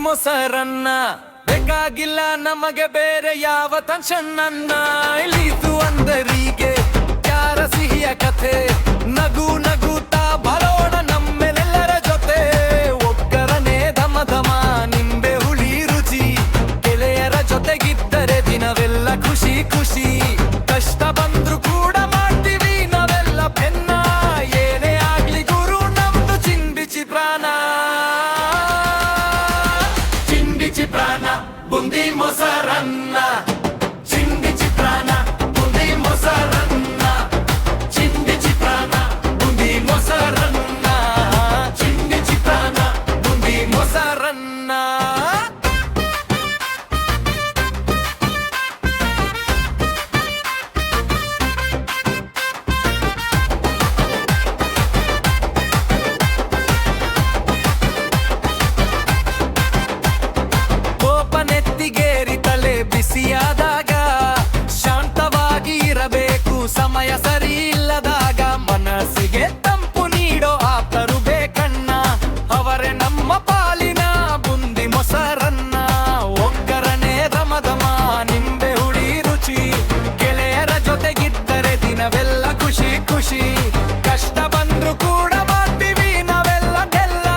ಮೊಸರನ್ನ ಬೇಕಾಗಿಲ್ಲ ನಮಗೆ ಬೇರೆ ಯಾವ ಟೆನ್ಷನ್ನ ಇಳೀತು ಅಂದರಿಗೆ ಯಾರ ಸಿಹಿಯ ಕಥೆ ನಗು ನಗುತ್ತಾ ಬರೋಣ ನಮ್ಮೆಲ್ಲರ ಜೊತೆ ಒಗ್ಗರಣೆ ಧಮ ಧಮ ನಿಂಬೆ ಹುಳಿ ರುಚಿ ಗೆಳೆಯರ ಜೊತೆಗಿದ್ದರೆ ದಿನವೆಲ್ಲ ಖುಷಿ ಖುಷಿ ಕಷ್ಟ ಬಂದ್ರು ಕೂಡ ಮಾಡ್ತೀವಿ ನಾವೆಲ್ಲ ಬೆನ್ನ ಏನೇ ಆಗ್ಲಿ ಗುರು ನಮ್ದು ಚಿಂಬಿಚಿ ಪ್ರಾಣ ಪ್ರಾಣ ಬುಂದಿ ಮೊಸರನ್ನ ಚಿಂದಿಚಿ ಪ್ರಾಣ ಬುಂದಿ ಮೊಸರನ್ನ ಚಿಂದಿಚಿ ಪ್ರಾಣ ಬುಂದಿ ಮೊಸರನ್ನ ಚಿಂದಿಚಿ ಪ್ರಾಣ ಬುಂದಿ ಮೊಸರನ್ನ ಬಿಸಿಯಾದಾಗ ಶಾಂತವಾಗಿ ಇರಬೇಕು ಸಮಯ ಸರಿ ಇಲ್ಲದಾಗ ಮನಸ್ಸಿಗೆ ತಂಪು ನೀಡೋ ಆಪ್ತರು ಬೇಕಣ್ಣ ಅವರೇ ನಮ್ಮ ಪಾಲಿನ ಬುಂದಿ ಮೊಸರನ್ನ ಒಗ್ಗರಣೆ ಧಮ ಧಮ ನಿಂಬೆ ಹುಳಿ ರುಚಿ ಗೆಳೆಯರ ಜೊತೆಗಿದ್ದರೆ ದಿನವೆಲ್ಲ ಖುಷಿ ಖುಷಿ ಕಷ್ಟ ಬಂದ್ರು ಕೂಡ ಮಾಡ್ತೀವಿ ನಾವೆಲ್ಲ ಗೆಲ್ಲ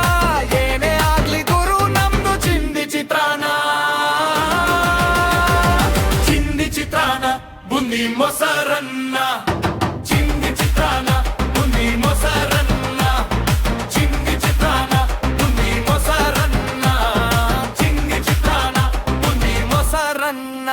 ಏನೇ ಆಗ್ಲಿ ಗುರು ನಮ್ದು ಚಿಂದಿಚಿ ಪ್ರಾಣ ಚಿತ್ರಾನ್ನ ಬುಂದಿ ಮೊಸರನ್ನ ಚಿಂದಿ ಚಿತ್ರಾನ್ನ ಬುಂದಿ ಮೊಸರನ್ನ ಚಿಂದಿ ಚಿತ್ರಾನ್ನ ಬುಂದಿ ಮೊಸರನ್ನ ಚಿಂದಿ ಚಿತ್ರಾನ್ನ ಬುಂದಿ ಮೊಸರನ್ನ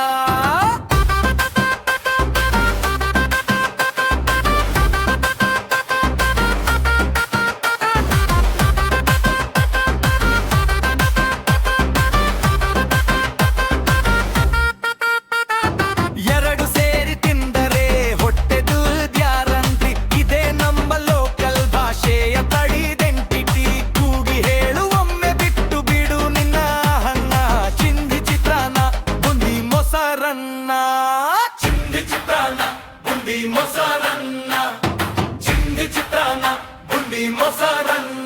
ಚಿಂದಿ ಚಿತ್ರಾನ್ನ ಬುಂದಿ ಮೊಸರನ್ನ ಚಿಂದಿ ಚಿತ್ರಾನ್ನ ಬುಂದಿ ಮೊಸರನ್ನ